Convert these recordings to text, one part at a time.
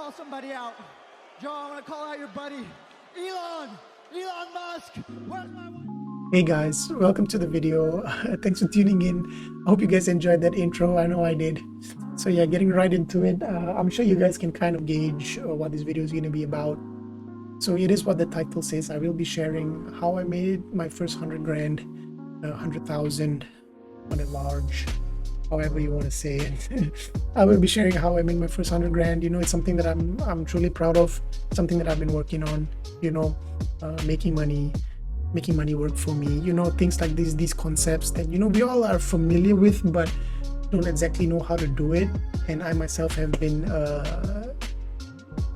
call somebody out. Joe, I want to call out your buddy, Elon Musk. Where's my wife? Hey guys, welcome to the video. Thanks for tuning in. I hope you guys enjoyed that intro. I know I did. So yeah, getting right into it. I'm sure you guys can kind of gauge what this video is going to be about. So it is what the title says. I will be sharing how I made my first 100 grand, 100,000 on a large, however you want to say it. I will be sharing how I made my first 100 grand. You know, it's something that I'm truly proud of, something that I've been working on, you know, making money work for me, you know, things like these concepts that, you know, we all are familiar with but don't exactly know how to do it. And I myself have been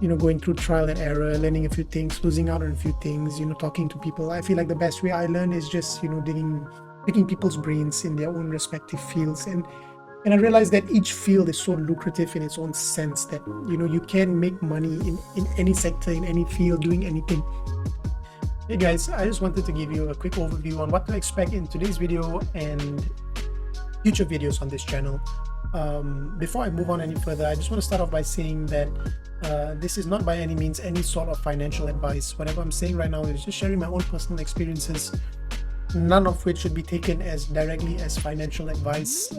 you know, going through trial and error, learning a few things, losing out on a few things, you know, talking to people. I feel like the best way I learn is just, you know, picking people's brains in their own respective fields. And I realized that each field is so lucrative in its own sense that, you know, you can make money in any sector, in any field, doing anything. Hey guys, I just wanted to give you a quick overview on what to expect in today's video and future videos on this channel. Before I move on any further, I just want to start off by saying that this is not by any means any sort of financial advice. Whatever I'm saying right now is just sharing my own personal experiences, none of which should be taken as directly as financial advice.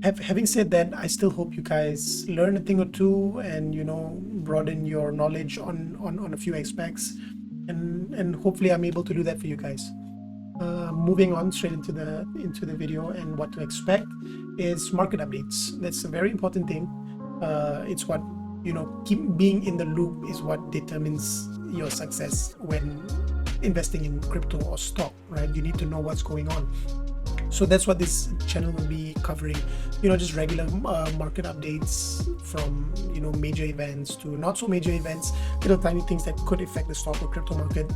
Having said that, I still hope you guys learn a thing or two and, you know, broaden your knowledge on a few aspects, and hopefully I'm able to do that for you guys. Moving on straight into the video, and what to expect is market updates. That's a very important thing. It's what, you know, keep being in the loop is what determines your success when investing in crypto or stock, right? You need to know what's going on. So that's what this channel will be covering, you know, just regular market updates from, you know, major events to not so major events, little tiny things that could affect the stock or crypto market.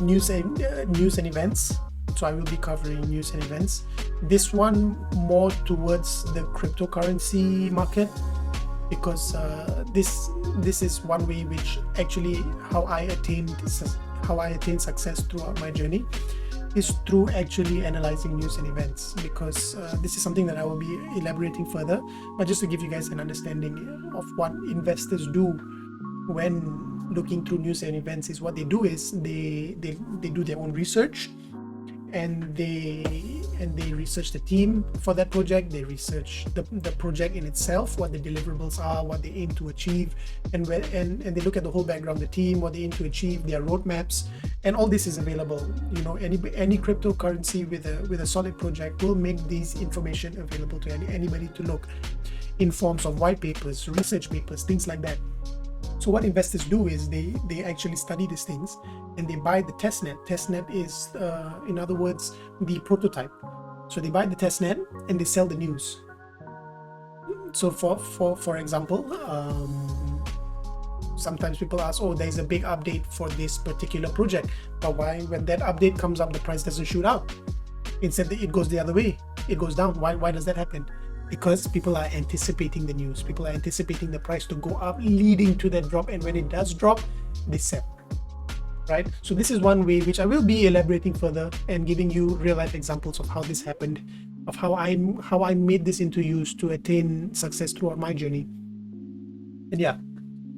News and events. So I will be covering news and events. This one more towards the cryptocurrency market, because this is one way which actually how I attained success throughout my journey is through actually analyzing news and events, because this is something that I will be elaborating further. But just to give you guys an understanding of what investors do when looking through news and events, is what they do is they do their own research, and they research the team for that project. They research the project in itself, what the deliverables are, what they aim to achieve, and they look at the whole background, the team, what they aim to achieve, their roadmaps, and all this is available. You know, any cryptocurrency with a solid project will make these information available to anybody to look in forms of white papers, research papers, things like that. So what investors do is they actually study these things and they buy the testnet. Testnet is, in other words, the prototype. So they buy the testnet and they sell the news. So for example, sometimes people ask, oh, there's a big update for this particular project, but why, when that update comes up, the price doesn't shoot up? Instead, it goes the other way, it goes down. Why does that happen? Because people are anticipating the news, people are anticipating the price to go up, leading to that drop, and when it does drop, they sell, right? So this is one way which I will be elaborating further and giving you real life examples of how this happened, of how I made this into use to attain success throughout my journey. And yeah,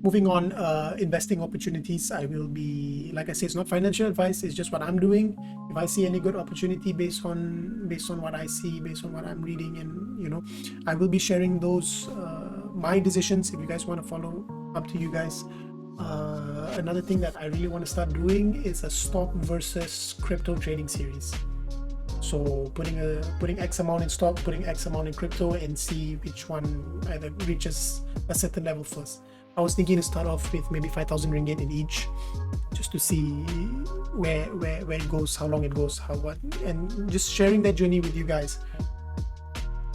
moving on, investing opportunities. I will be, like I say, it's not financial advice, it's just what I'm doing. If I see any good opportunity based on what I see, based on what I'm reading, and, you know, I will be sharing those my decisions. If you guys want to follow, up to you guys. Another thing that I really want to start doing is a stock versus crypto trading series. So putting X amount in stock, putting X amount in crypto, and see which one either reaches a certain level first. I was thinking to start off with maybe 5,000 ringgit in each, just to see where it goes, how long it goes, and just sharing that journey with you guys.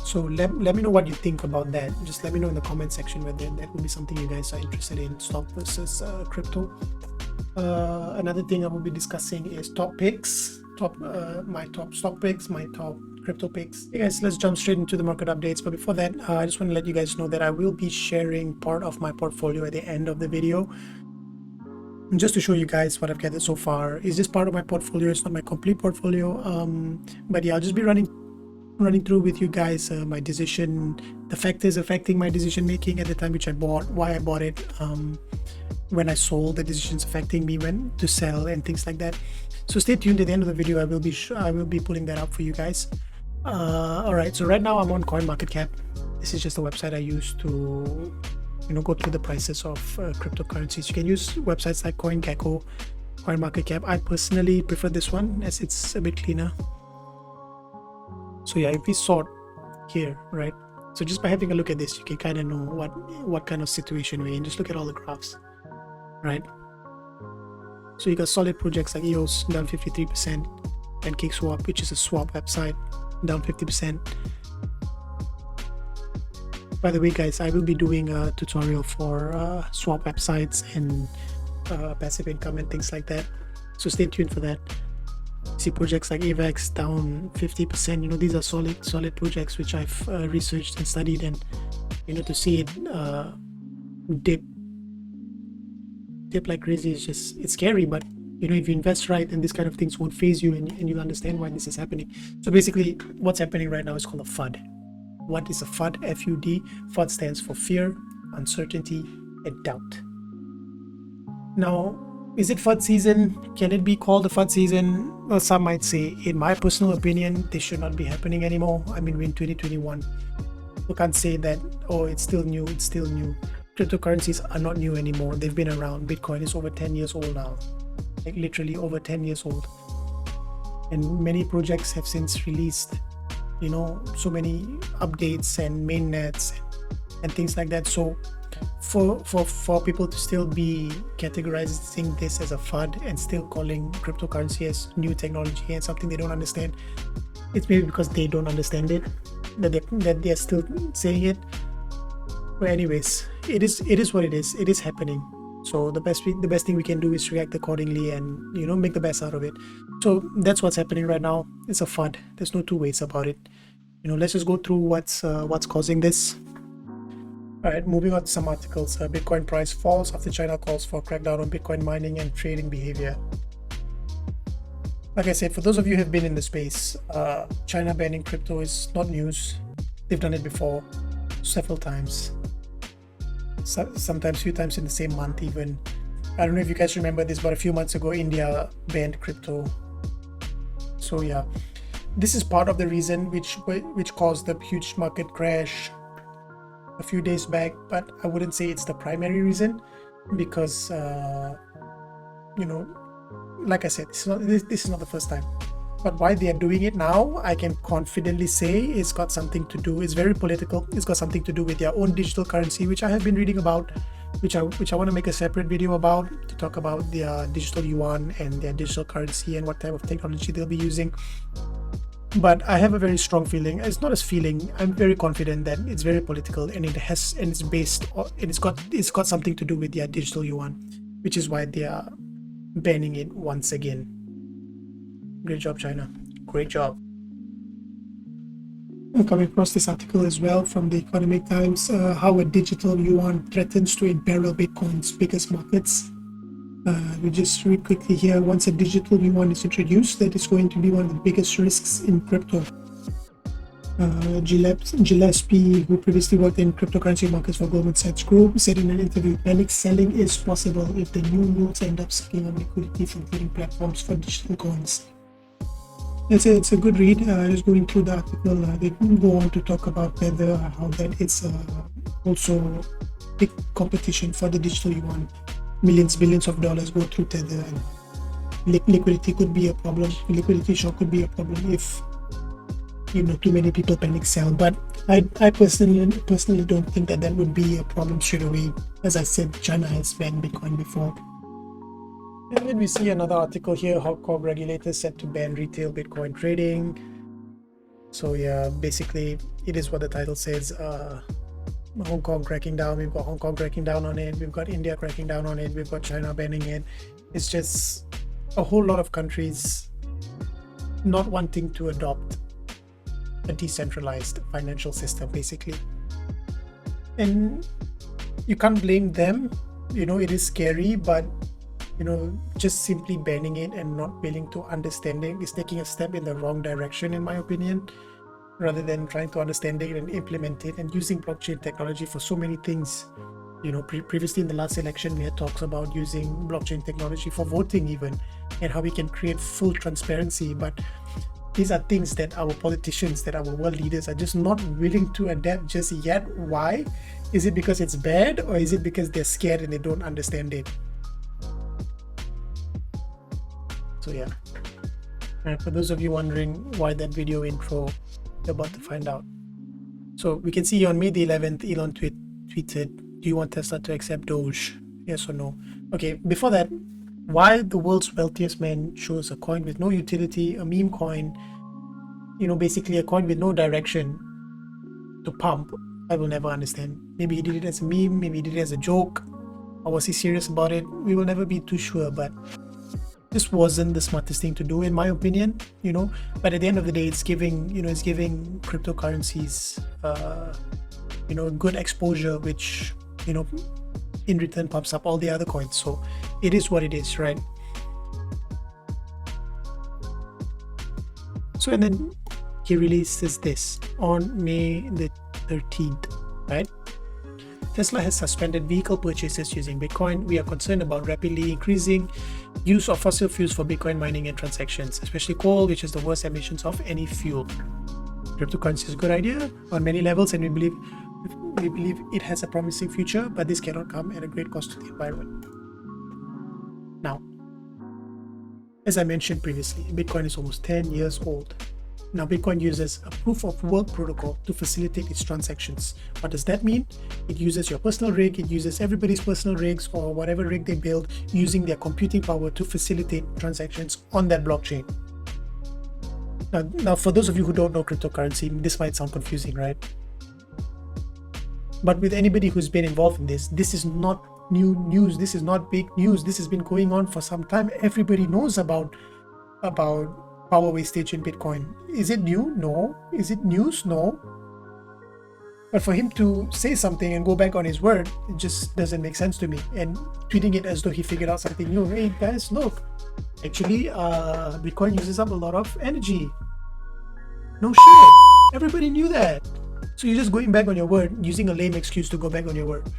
So let me know what you think about that. Just let me know in the comment section whether that will be something you guys are interested in, stock versus crypto. Another thing I will be discussing is top picks, my top stock picks, my top crypto picks. Hey guys, let's jump straight into the market updates. But before that, I just want to let you guys know that I will be sharing part of my portfolio at the end of the video, just to show you guys what I've gathered so far. Is this part of my portfolio? It's not my complete portfolio, but yeah, I'll just be running running through with you guys my decision, the factors affecting my decision making at the time which I bought, why I bought it, when I sold, the decisions affecting me when to sell, and things like that. So stay tuned. At the end of the video, I will be pulling that up for you guys. All right, so right now I'm on CoinMarketCap. This is just a website I use to go through the prices of cryptocurrencies. You can use websites like CoinGecko, CoinMarketCap. I personally prefer this one as it's a bit cleaner. So yeah, if we sort here, right, so just by having a look at this, you can kind of know what kind of situation we're in. Just look at all the graphs, right? So you got solid projects like EOS down 53%, PancakeSwap, which is a swap website, down 50%. By the way, guys, I will be doing a tutorial for swap websites and passive income and things like that. So stay tuned for that. See projects like AVAX down 50%. These are solid projects which I've researched and studied, and to see it dip like crazy is it's scary. But if you invest right, and this kind of things won't phase you, and you'll understand why this is happening. So basically, what's happening right now is called a FUD. What is a FUD? F-U-D. FUD stands for fear, uncertainty, and doubt. Now, is it FUD season? Can it be called a FUD season? Well, some might say, in my personal opinion, this should not be happening anymore. I mean, we're in 2021. You can't say that, oh, it's still new, it's still new. Cryptocurrencies are not new anymore. They've been around. Bitcoin is over 10 years old now. Like literally over 10 years old. And many projects have since released, so many updates and mainnets and things like that. So for people to still be categorizing this as a FUD and still calling cryptocurrency as new technology and something they don't understand, it's maybe because they don't understand it that they're still saying it. But anyways, it is what it is. It is happening. So the best thing we can do is react accordingly and make the best out of it. So that's what's happening right now. It's a FUD. There's no two ways about it. Let's just go through what's causing this. All right, moving on to some articles. Bitcoin price falls after China calls for a crackdown on Bitcoin mining and trading behavior. Like I said, for those of you who have been in the space, China banning crypto is not news. They've done it before several times. Sometimes a few times in the same month even. I don't know if you guys remember this, but a few months ago India banned crypto. So yeah, this is part of the reason which caused the huge market crash a few days back, but I wouldn't say it's the primary reason, because like I said, this is not the first time. But why they are doing it now, I can confidently say it's got something to do. It's very political. It's got something to do with their own digital currency, which I have been reading about, which I want to make a separate video about, to talk about their digital yuan and their digital currency and what type of technology they'll be using. But I have a very strong feeling. It's not a feeling. I'm very confident that it's very political, and it's got something to do with their digital yuan, which is why they are banning it once again. Great job, China. Great job. I'm coming across this article as well from the Economic Times, how a digital yuan threatens to imperil Bitcoin's biggest markets. We just read quickly here. Once a digital yuan is introduced, that is going to be one of the biggest risks in crypto. Gillespie, who previously worked in cryptocurrency markets for Goldman Sachs Group, said in an interview, panic selling is possible if the new rules end up sucking up liquidity from trading platforms for digital coins. It's a good read. Just going through the article, they go on to talk about whether how that it's also big competition for the digital yuan. Billions of dollars go through Tether, and liquidity could be a problem. Liquidity shock could be a problem if too many people panic sell. But I personally don't think that would be a problem straight away. As I said, China has banned Bitcoin before. And then we see another article here, Hong Kong regulators set to ban retail Bitcoin trading. So yeah, basically it is what the title says. Hong Kong cracking down. We've got Hong Kong cracking down on it. We've got India cracking down on it. We've got China banning it. It's just a whole lot of countries not wanting to adopt a decentralized financial system, basically. And you can't blame them. It is scary, but just simply banning it and not willing to understand it is taking a step in the wrong direction, in my opinion. rather than trying to understand it and implement it, and using blockchain technology for so many things. Previously in the last election, we had talks about using blockchain technology for voting even, and how we can create full transparency. But these are things that our politicians, that our world leaders are just not willing to adapt just yet. Why? Is it because it's bad, or is it because they're scared and they don't understand it? So yeah. And for those of you wondering why that video intro, you're about to find out. So we can see on May the 11th, Elon tweeted, "Do you want Tesla to accept Doge? Yes or no?" Okay, before that, why the world's wealthiest man chose a coin with no utility, a meme coin, basically a coin with no direction to pump, I will never understand. Maybe he did it as a meme, maybe he did it as a joke, or was he serious about it? We will never be too sure, but this wasn't the smartest thing to do, in my opinion. But at the end of the day, it's giving cryptocurrencies good exposure, which in return pumps up all the other coins. So it is what it is, right? So, and then he releases this on May the 13th, right? Tesla has suspended vehicle purchases using Bitcoin. We are concerned about rapidly increasing use of fossil fuels for Bitcoin mining and transactions, especially coal, which is the worst emissions of any fuel. Cryptocurrency is a good idea on many levels, and we believe it has a promising future, but this cannot come at a great cost to the environment. Now, as I mentioned previously, Bitcoin is almost 10 years old. Now, Bitcoin uses a proof of work protocol to facilitate its transactions. What does that mean? It uses your personal rig, it uses everybody's personal rigs or whatever rig they build, using their computing power to facilitate transactions on that blockchain. Now, for those of you who don't know cryptocurrency, this might sound confusing, right? But with anybody who's been involved in this is not new news. This is not big news. This has been going on for some time. Everybody knows about power wastage in Bitcoin. Is it new? No. Is it news? No. But for him to say something and go back on his word, it just doesn't make sense to me. And treating it as though he figured out something new. Hey guys, look, actually Bitcoin uses up a lot of energy. No shit. Everybody knew that. So you're just going back on your word, using a lame excuse to go back on your word.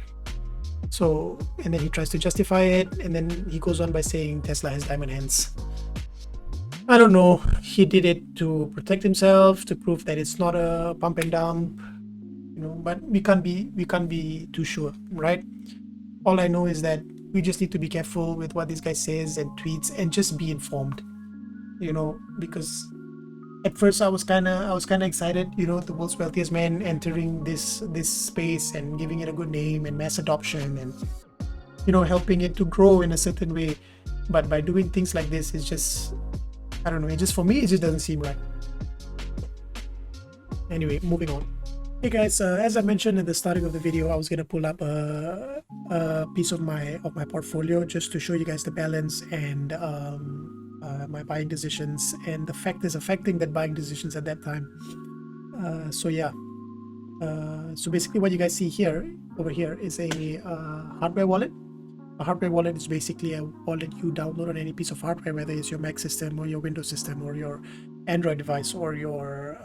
So, and then he tries to justify it, and then he goes on by saying Tesla has diamond hands. I don't know. He did it to protect himself, to prove that it's not a pump and dump, but we can't be too sure, right? All I know is that we just need to be careful with what this guy says and tweets, and just be informed, because at first I was kind of excited, the world's wealthiest man entering this space and giving it a good name and mass adoption and helping it to grow in a certain way. But by doing things like this, it's just, I don't know, it just, for me, it just doesn't seem right. Anyway, moving on. Hey guys, as I mentioned at the starting of the video, I was gonna pull up a piece of my portfolio just to show you guys the balance and my buying decisions and the factors affecting that buying decisions at that time. So yeah, so basically what you guys see over here is a hardware wallet. A hardware wallet is basically a wallet you download on any piece of hardware, whether it's your Mac system or your Windows system or your Android device or your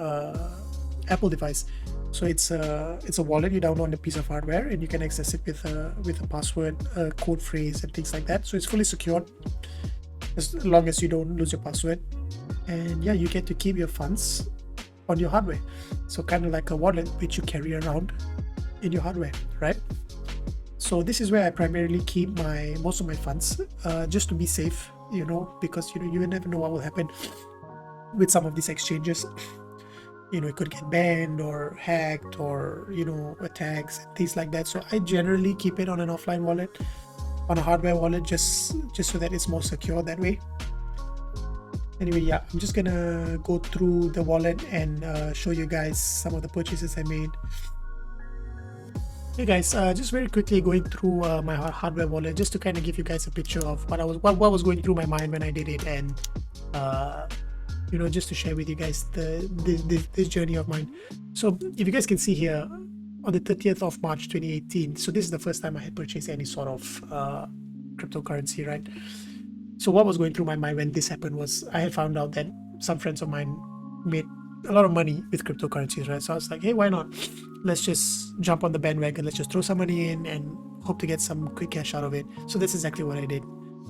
Apple device. So it's a wallet you download on a piece of hardware, and you can access it with a password, a code phrase, and things like that. So it's fully secured, as long as you don't lose your password. And yeah, you get to keep your funds on your hardware. So kind of like a wallet which you carry around in your hardware, right? So this is where I primarily keep most of my funds, just to be safe, because you never know what will happen with some of these exchanges. It could get banned or hacked or attacks and things like that. So I generally keep it on an offline wallet, on a hardware wallet, just so that it's more secure that way. Anyway, yeah, I'm just gonna go through the wallet and show you guys some of the purchases I made. Hey guys, just very quickly going through my hardware wallet, just to kind of give you guys a picture of what was going through my mind when I did it, and just to share with you guys this journey of mine. So if you guys can see here, on the 30th of March 2018, so this is the first time I had purchased any sort of cryptocurrency, right? So what was going through my mind when this happened was I had found out that some friends of mine made a lot of money with cryptocurrencies, right? So I was like, hey, why not? Let's just jump on the bandwagon. Let's just throw some money in and hope to get some quick cash out of it. So that's exactly what I did.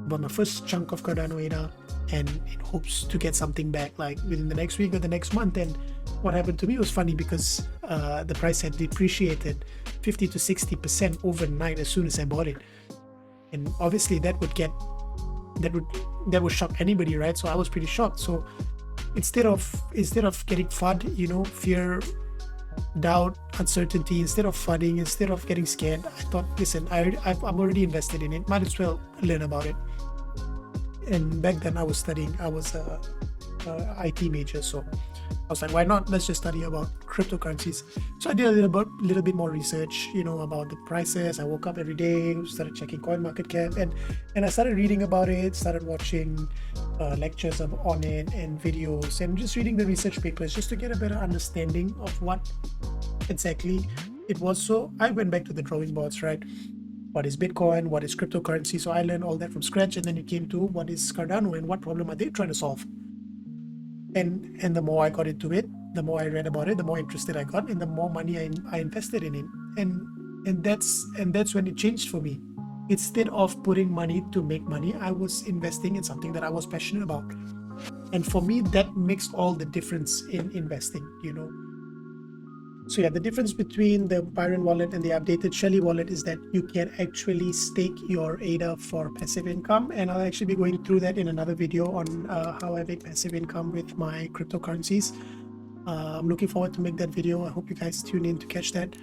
Bought my first chunk of Cardano ADA and in hopes to get something back like within the next week or the next month. And what happened to me was funny because the price had depreciated 50 to 60% overnight as soon as I bought it. And obviously that would shock anybody, right? So I was pretty shocked. So instead of getting FUD, fear, doubt, uncertainty, instead of FUDing, instead of getting scared, I thought, listen, I'm already invested in it, might as well learn about it. And back then I was studying, I was a IT major, so I was like, why not? Let's just study about cryptocurrencies. So I did a little bit more research, about the prices. I woke up every day, started checking CoinMarketCap, and I started reading about it, started watching lectures on it and videos, and just reading the research papers just to get a better understanding of what exactly it was. So I went back to the drawing boards, right? What is Bitcoin? What is cryptocurrency? So I learned all that from scratch, and then it came to what is Cardano and what problem are they trying to solve. And the more I got into it, the more I read about it, the more interested I got, and the more money I invested in it. And that's when it changed for me. Instead of putting money to make money, I was investing in something that I was passionate about. And for me, that makes all the difference in investing, So yeah, the difference between the Byron wallet and the updated Shelly wallet is that you can actually stake your ADA for passive income. And I'll actually be going through that in another video on how I make passive income with my cryptocurrencies. I'm looking forward to make that video. I hope you guys tune in to catch that.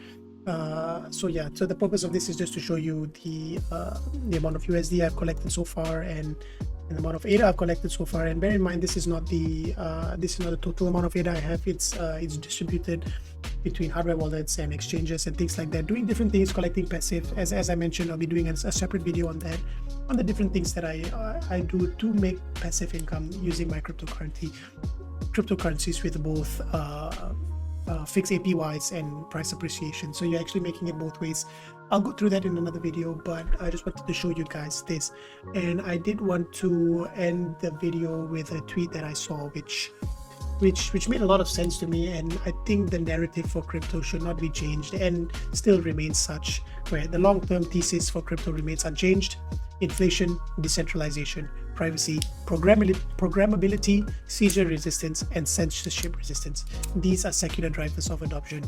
So the purpose of this is just to show you the amount of USD I've collected so far and the amount of ADA I've collected so far. And bear in mind, this is not the total amount of ADA I have. It's distributed between hardware wallets and exchanges and things like that, doing different things, collecting passive. As I mentioned, I'll be doing a separate video on that, on the different things that I do to make passive income using my cryptocurrencies with both fixed APYs and price appreciation. So you're actually making it both ways. I'll go through that in another video, but I just wanted to show you guys this. And I did want to end the video with a tweet that I saw, which made a lot of sense to me, and I think the narrative for crypto should not be changed and still remains such, where the long-term thesis for crypto remains unchanged: inflation, decentralization, privacy, programmability, seizure resistance, and censorship resistance. These are secular drivers of adoption.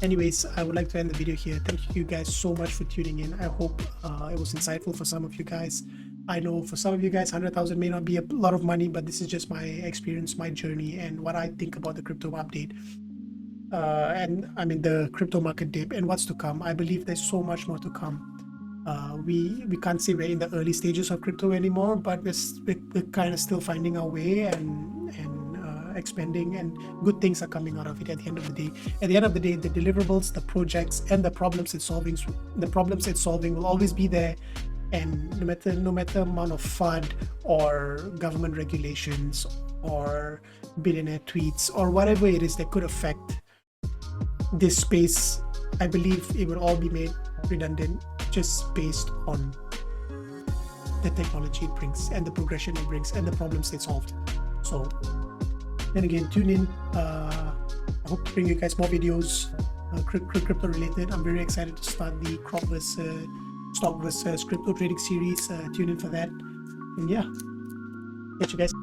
Anyways, I would like to end the video here. Thank you guys so much for tuning in. I hope it was insightful for some of you guys. I know for some of you guys, 100,000 may not be a lot of money, but this is just my experience, my journey, and what I think about the crypto update. And I mean the crypto market dip and what's to come. I believe there's so much more to come. We can't say we're in the early stages of crypto anymore, but we're kind of still finding our way and expanding, and good things are coming out of it at the end of the day. At the end of the day, the deliverables, the projects, and the problems it's solving will always be there. And no matter amount of FUD or government regulations or billionaire tweets or whatever it is that could affect this space, I believe it will all be made redundant just based on the technology it brings and the progression it brings and the problems they solved. So then again, tune in. I hope to bring you guys more videos crypto related. I'm very excited to start the stock versus crypto trading series. Tune in for that. And yeah, catch you guys.